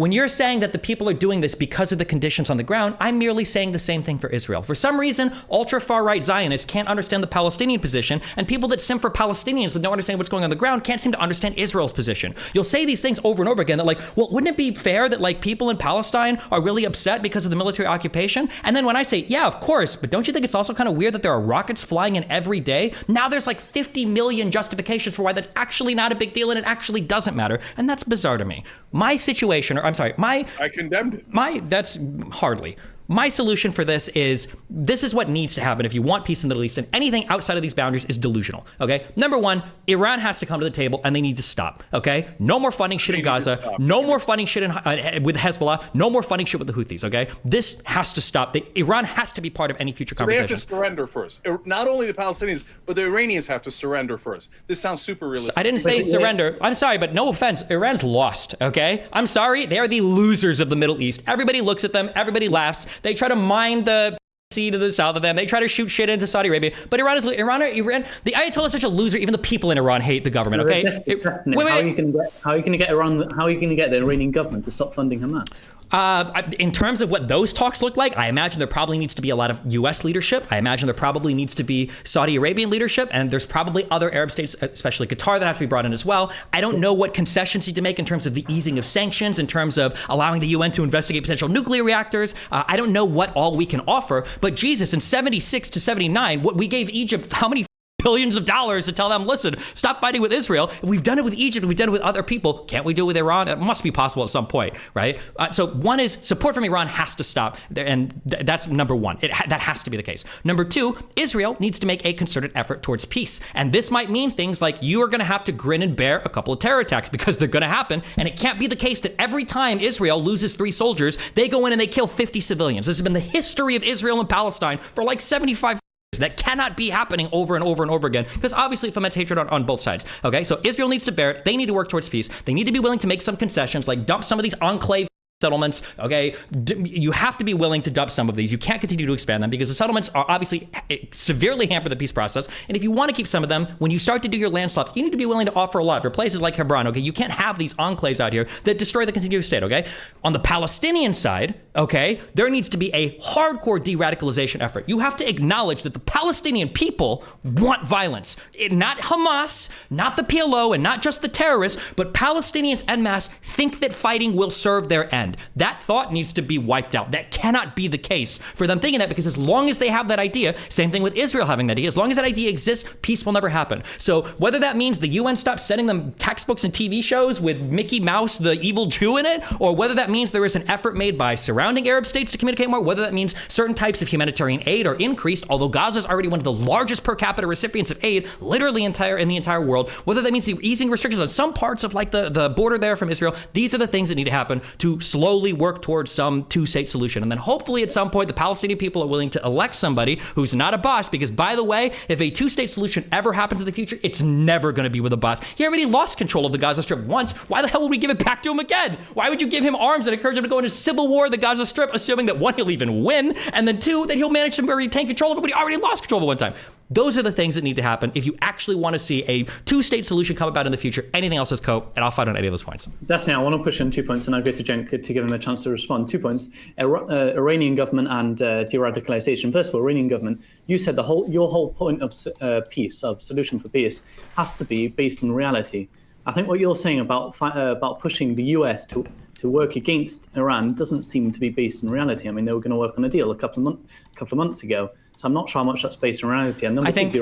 When you're saying that the people are doing this because of the conditions on the ground, I'm merely saying the same thing for Israel. For some reason, ultra-far-right Zionists can't understand the Palestinian position, and people that simp for Palestinians but don't understand what's going on the ground can't seem to understand Israel's position. You'll say these things over and over again that like, well, wouldn't it be fair that like people in Palestine are really upset because of the military occupation? And then when I say, yeah, of course, but don't you think it's also kind of weird that there are rockets flying in every day? Now there's like 50 million justifications for why that's actually not a big deal and it actually doesn't matter. And that's bizarre to me. My situation, or I'm sorry, I condemned it. That's hardly. My solution for this is what needs to happen if you want peace in the Middle East, and anything outside of these boundaries is delusional, okay? Number one, Iran has to come to the table and they need to stop, okay? No more funding shit in Gaza, no more funding shit with Hezbollah, no more funding shit with the Houthis, okay? This has to stop. Iran has to be part of any future conversation. They have to surrender first. Not only the Palestinians, but the Iranians have to surrender first. This sounds super realistic. I didn't say surrender. I'm sorry, but no offense. Iran's lost, okay? I'm sorry. They are the losers of the Middle East. Everybody looks at them. Everybody laughs. They try to mine the sea to the south of them. They try to shoot shit into Saudi Arabia. But Iran, the Ayatollah is such a loser. Even the people in Iran hate the government, okay? How are you going to get the Iranian government to stop funding Hamas? In terms of what those talks look like, I imagine there probably needs to be a lot of U.S. leadership. I imagine there probably needs to be Saudi Arabian leadership, and there's probably other Arab states, especially Qatar, that have to be brought in as well. I don't know what concessions need to make in terms of the easing of sanctions, in terms of allowing the UN to investigate potential nuclear reactors. I don't know what all we can offer, but Jesus, in 76 to 79, what we gave Egypt, how many billions of dollars to tell them, listen, stop fighting with Israel. We've done it with Egypt. We've done it with other people. Can't we do it with Iran? It must be possible at some point, right? So one is support from Iran has to stop. And that's number one. That has to be the case. Number two, Israel needs to make a concerted effort towards peace. And this might mean things like you are going to have to grin and bear a couple of terror attacks because they're going to happen. And it can't be the case that every time Israel loses 3 soldiers, they go in and they kill 50 civilians. This has been the history of Israel and Palestine for like 75 years. That cannot be happening over and over and over again, because obviously it foments hatred on both sides. Okay, so Israel needs to bear it. They need to work towards peace. They need to be willing to make some concessions, like dump some of these enclave settlements. Okay, you have to be willing to dump some of these. You can't continue to expand them because the settlements are obviously severely hamper the peace process. And if you want to keep some of them, when you start to do your land swaps, you need to be willing to offer a lot for places like Hebron. Okay, you can't have these enclaves out here that destroy the contiguous state. Okay, on the Palestinian side, okay, there needs to be a hardcore de-radicalization effort. You have to acknowledge that the Palestinian people want violence. Not Hamas, not the PLO, and not just the terrorists, but Palestinians en masse think that fighting will serve their end. That thought needs to be wiped out. That cannot be the case for them thinking that, because as long as they have that idea, same thing with Israel having that idea, as long as that idea exists, peace will never happen. So whether that means the UN stops sending them textbooks and TV shows with Mickey Mouse, the evil Jew, in it, or whether that means there is an effort made by surrounding Arab states to communicate more, whether that means certain types of humanitarian aid are increased, although Gaza is already one of the largest per capita recipients of aid, literally in the entire world, whether that means the easing restrictions on some parts of like the border there from Israel, these are the things that need to happen to slowly work towards some two-state solution. And then hopefully at some point the Palestinian people are willing to elect somebody who's not a boss, because by the way, if a two-state solution ever happens in the future, it's never going to be with a boss. He already lost control of the Gaza Strip once. Why the hell would we give it back to him again? Why would you give him arms and encourage him to go into civil war in the Gaza Strip, assuming that one, he'll even win, and then two, that he'll manage to retain control of it, but he already lost control of it one time. Those are the things that need to happen if you actually want to see a two-state solution come about in the future. Anything else is cope, and I'll fight on any of those points. Destiny, I want to push in 2 points, and I'll go to Cenk to give him a chance to respond. 2 points. Iranian government and de-radicalization. First of all, Iranian government, you said your whole point of peace, of solution for peace, has to be based on reality. I think what you're saying about pushing the US to work against Iran doesn't seem to be based on reality. I mean, they were going to work on a deal a couple of months ago. So I'm not sure how much that's based on reality. And I think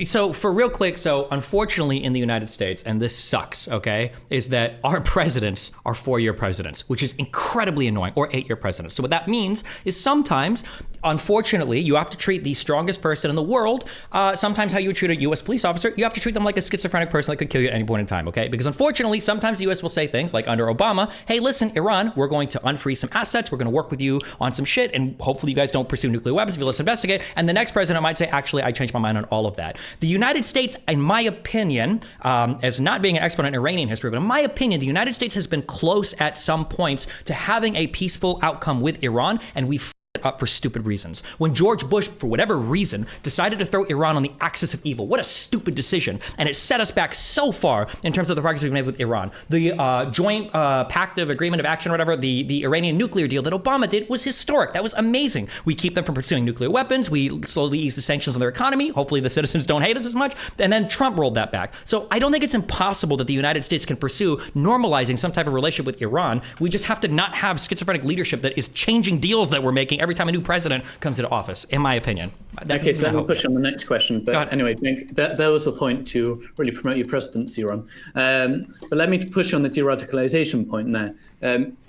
so for real quick, so unfortunately in the United States, and this sucks, okay, is that our presidents are 4-year presidents, which is incredibly annoying, or 8-year presidents. So what that means is sometimes, unfortunately, you have to treat the strongest person in the world, sometimes how you would treat a U.S. police officer, you have to treat them like a schizophrenic person that could kill you at any point in time, okay? Because unfortunately, sometimes the U.S. will say things like under Obama, hey, listen, Iran, we're going to unfreeze some assets, we're going to work with you on some shit, and hopefully you guys don't pursue nuclear weapons if you let's investigate. And the next president might say, actually, I changed my mind on all of that. The United States, in my opinion, as not being an expert in Iranian history, but in my opinion, the United States has been close at some points to having a peaceful outcome with Iran, and we've it up for stupid reasons. When George Bush, for whatever reason, decided to throw Iran on the axis of evil, what a stupid decision. And it set us back so far in terms of the progress we've made with Iran. The joint pact of agreement of action, or whatever, the Iranian nuclear deal that Obama did was historic. That was amazing. We keep them from pursuing nuclear weapons. We slowly ease the sanctions on their economy. Hopefully the citizens don't hate us as much. And then Trump rolled that back. So I don't think it's impossible that the United States can pursue normalizing some type of relationship with Iran. We just have to not have schizophrenic leadership that is changing deals that we're making every time a new president comes into office, in my opinion. Okay, so let me push on the next question. But anyway, that was the point to really promote your presidency, Ron. But let me push on the de-radicalization point now.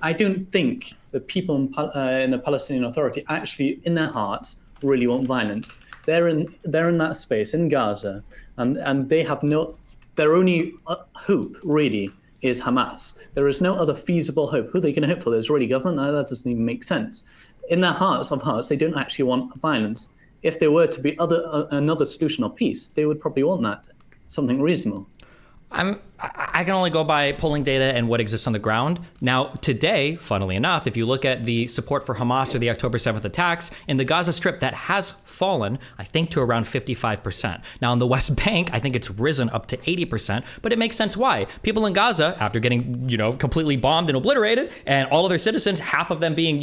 I don't think the people in the Palestinian Authority actually, in their hearts, really want violence. They're in that space in Gaza, and they have their only hope really is Hamas. There is no other feasible hope. Who are they going to hope for? The Israeli government? No, that doesn't even make sense. In their hearts of hearts, they don't actually want violence. If there were to be another solution of peace, they would probably want that, something reasonable. I can only go by polling data and what exists on the ground. Now, today, funnily enough, if you look at the support for Hamas or the October 7th attacks, in the Gaza Strip, that has fallen, I think, to around 55%. Now, in the West Bank, I think it's risen up to 80%, but it makes sense why. People in Gaza, after getting, completely bombed and obliterated, and all of their citizens, half of them being,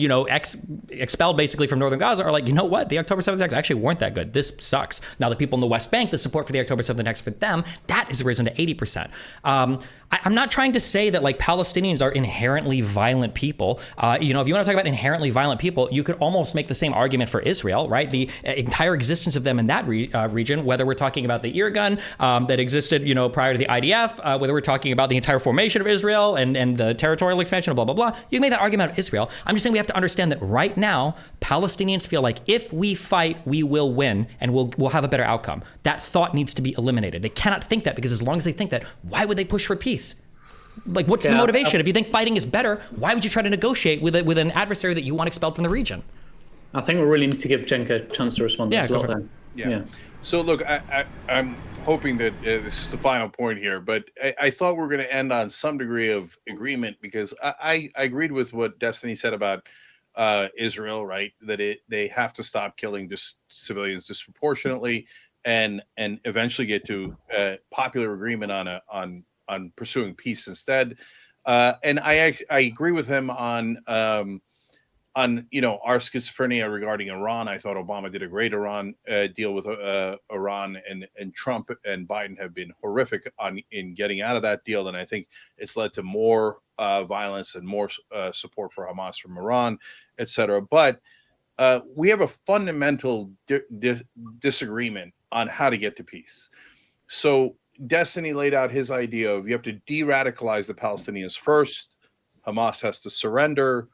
expelled basically from northern Gaza, are like, you know what? The October 7th attacks actually weren't that good. This sucks. Now, the people in the West Bank, the support for the October 7th attacks for them, that has risen to 80%. I'm not trying to say that Palestinians are inherently violent people. If you want to talk about inherently violent people, you could almost make the same argument for Israel, right? The entire existence of them in that region, whether we're talking about the ear gun that existed, prior to the IDF, whether we're talking about the entire formation of Israel and the territorial expansion, blah, blah, blah. You can make that argument of Israel. I'm just saying we have to understand that right now, Palestinians feel like if we fight, we will win and we'll have a better outcome. That thought needs to be eliminated. They cannot think that, because as long as they think that, why would they push for peace? What's the motivation? If you think fighting is better, why would you try to negotiate with an adversary that you want expelled from the region? I think we really need to give Cenk a chance to respond to this. Yeah. So look, I'm hoping that this is the final point here, but I thought we were going to end on some degree of agreement, because I agreed with what Destiny said about Israel, right? That they have to stop killing civilians disproportionately and eventually get to popular agreement on pursuing peace instead. And I agree with him on our schizophrenia regarding Iran. I thought Obama did a great Iran deal with Iran, and Trump and Biden have been horrific in getting out of that deal. And I think it's led to more violence and more support for Hamas from Iran, et cetera. But we have a fundamental disagreement on how to get to peace. So Destiny laid out his idea of you have to de-radicalize the Palestinians first. Hamas has to surrender.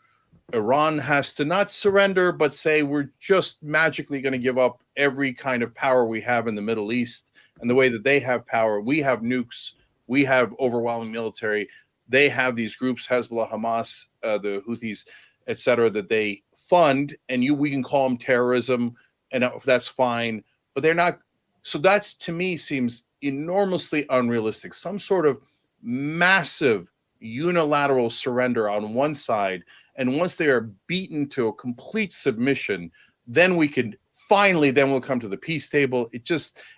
Iran has to not surrender, but say we're just magically going to give up every kind of power we have in the Middle East. And the way that they have power, we have nukes, we have overwhelming military. They have these groups, Hezbollah, Hamas, the Houthis, et cetera, that they fund, and we can call them terrorism, and that's fine. But they're not. So that's, to me, seems enormously unrealistic. Some sort of massive unilateral surrender on one side, and once they are beaten to a complete submission, then we'll come to the peace table.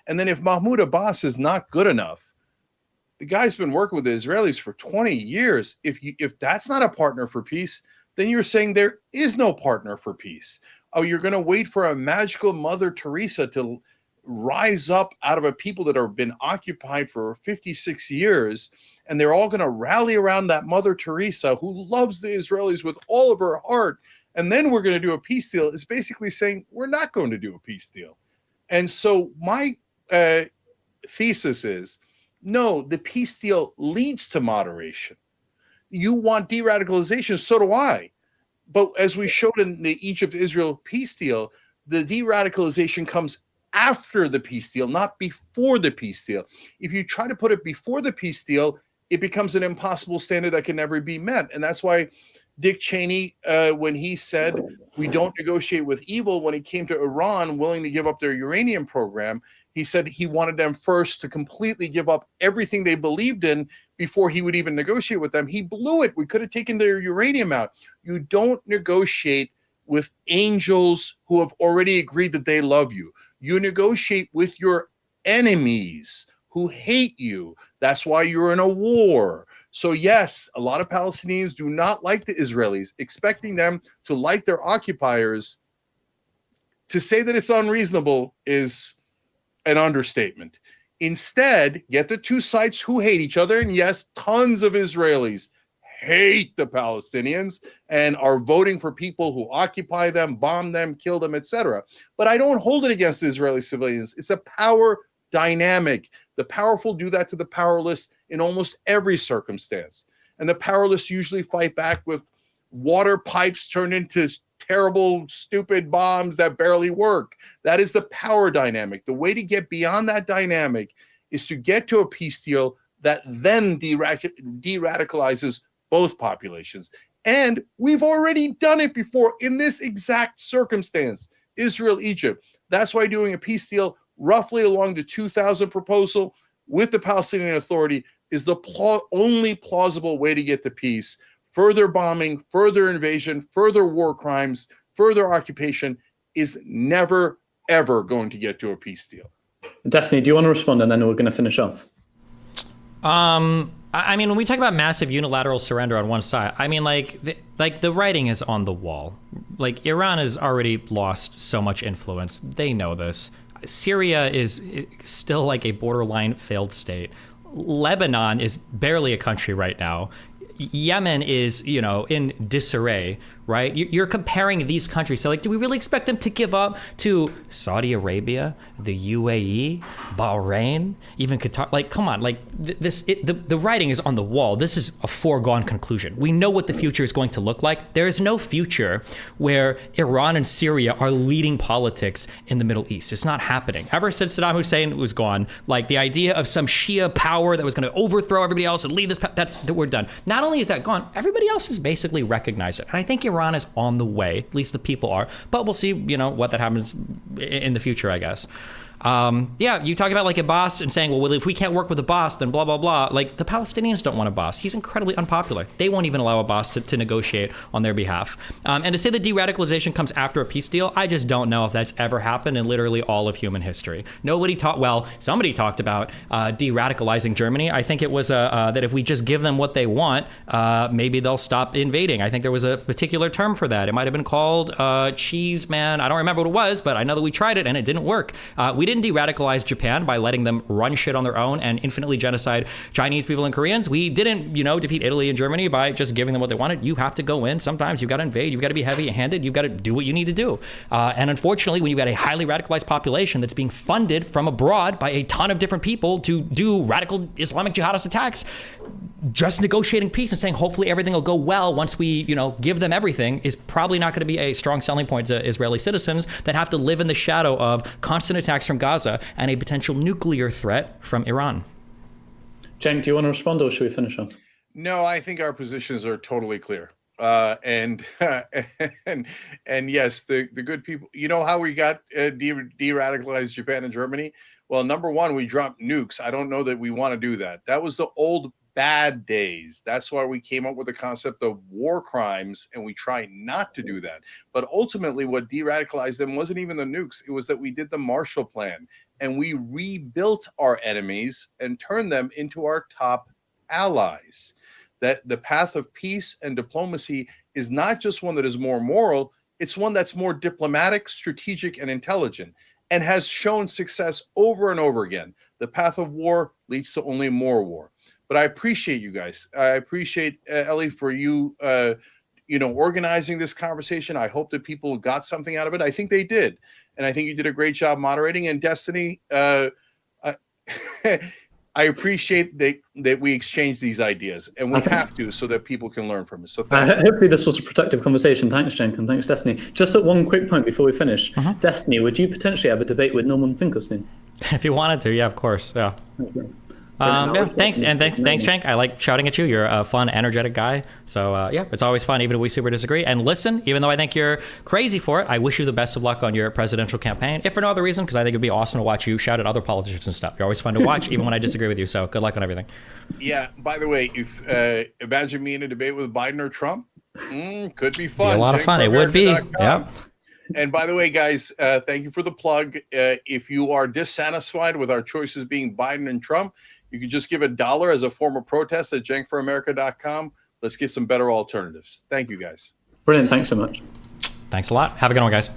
And then if Mahmoud Abbas is not good enough, the guy's been working with the Israelis for 20 years. If that's not a partner for peace, then you're saying there is no partner for peace. Oh, you're going to wait for a magical Mother Teresa to rise up out of a people that have been occupied for 56 years, and they're all going to rally around that Mother Teresa who loves the Israelis with all of her heart, and then we're going to do a peace deal, is basically saying we're not going to do a peace deal. And so my thesis is, no, the peace deal leads to moderation. You want de-radicalization, so do I. But as we showed in the Egypt-Israel peace deal, the de-radicalization comes after the peace deal, not before the peace deal. If you try to put it before the peace deal, it becomes an impossible standard that can never be met. And that's why Dick Cheney, when he said we don't negotiate with evil, when he came to Iran willing to give up their uranium program, he said he wanted them first to completely give up everything they believed in before he would even negotiate with them. He blew it. We could have taken their uranium out. You don't negotiate with angels who have already agreed that they love you. You negotiate with your enemies who hate you. That's why you're in a war. So yes, a lot of Palestinians do not like the Israelis. Expecting them to like their occupiers, to say that it's unreasonable is an understatement. Instead, get the two sides who hate each other. And yes, tons of Israelis hate the Palestinians and are voting for people who occupy them, bomb them, kill them, etc. But I don't hold it against Israeli civilians. It's a power dynamic. The powerful do that to the powerless in almost every circumstance. And the powerless usually fight back with water pipes turned into terrible, stupid bombs that barely work. That is the power dynamic. The way to get beyond that dynamic is to get to a peace deal that then de-radicalizes both populations. And we've already done it before in this exact circumstance, Israel, Egypt. That's why doing a peace deal roughly along the 2000 proposal with the Palestinian Authority is the only plausible way to get to peace. Further bombing, further invasion, further war crimes, further occupation is never, ever going to get to a peace deal. Destiny, do you want to respond, and then we're going to finish off? I mean, when we talk about massive unilateral surrender on one side, I mean, like the writing is on the wall. Like, Iran has already lost so much influence. They know this. Syria is still like a borderline failed state. Lebanon is barely a country right now. Yemen is, in disarray, right? You're comparing these countries. So, like, do we really expect them to give up to Saudi Arabia, the UAE, Bahrain, even Qatar? Like, come on, like the writing is on the wall. This is a foregone conclusion. We know what the future is going to look like. There is no future where Iran and Syria are leading politics in the Middle East. It's not happening. Ever since Saddam Hussein was gone, like the idea of some Shia power that was going to overthrow everybody else and lead this, we're done. Not only is that gone, everybody else has basically recognized it. And I think Iran is on the way, at least the people are, but we'll see, what that happens in the future, I guess. You talk about like a boss and saying, well, if we can't work with a boss, then blah, blah, blah. Like, the Palestinians don't want a boss. He's incredibly unpopular. They won't even allow a boss to negotiate on their behalf. And to say that de-radicalization comes after a peace deal, I just don't know if that's ever happened in literally all of human history. Somebody talked about de-radicalizing Germany. I think it was that if we just give them what they want, maybe they'll stop invading. I think there was a particular term for that. It might have been called cheese man. I don't remember what it was, but I know that we tried it and it didn't work. We didn't de-radicalize Japan by letting them run shit on their own and infinitely genocide Chinese people and Koreans. We didn't, defeat Italy and Germany by just giving them what they wanted. You have to go in. Sometimes you've got to invade. You've got to be heavy-handed. You've got to do what you need to do. And unfortunately, when you've got a highly radicalized population that's being funded from abroad by a ton of different people to do radical Islamic jihadist attacks, just negotiating peace and saying hopefully everything will go well once we, give them everything is probably not going to be a strong selling point to Israeli citizens that have to live in the shadow of constant attacks from Gaza and a potential nuclear threat from Iran. Cenk, do you want to respond, or should we finish off? No, I think our positions are totally clear. And yes, the good people, how we got de-radicalized Japan and Germany? Well, number one, we dropped nukes. I don't know that we want to do that. That was the old bad days. That's why we came up with the concept of war crimes, and we try not to do that. But ultimately, what de-radicalized them wasn't even the nukes. It was that we did the Marshall Plan, and we rebuilt our enemies and turned them into our top allies. That the path of peace and diplomacy is not just one that is more moral, it's one that's more diplomatic, strategic, and intelligent, and has shown success over and over again. The path of war leads to only more war. But I appreciate you guys. I appreciate Ellie for you, organizing this conversation. I hope that people got something out of it. I think they did, and I think you did a great job moderating. And Destiny, I appreciate that we exchange these ideas, and we have to, so that people can learn from it. So hopefully this was a productive conversation. Thanks, Cenk, and thanks, Destiny. Just at one quick point before we finish, Destiny, would you potentially have a debate with Norman Finkelstein? If you wanted to, yeah, of course, yeah. Thanks, Cenk. I like shouting at you. You're a fun, energetic guy. So it's always fun, even if we super disagree. And listen, even though I think you're crazy for it, I wish you the best of luck on your presidential campaign. If for no other reason, because I think it'd be awesome to watch you shout at other politicians and stuff. You're always fun to watch, even when I disagree with you. So good luck on everything. Yeah. By the way, if imagine me in a debate with Biden or Trump. Could be fun. Be a lot of fun. It would be. Yep. And by the way, guys, thank you for the plug. If you are dissatisfied with our choices being Biden and Trump, you can just give $1 as a form of protest at cenkforamerica.com. Let's get some better alternatives. Thank you, guys. Brilliant. Thanks so much. Thanks a lot. Have a good one, guys.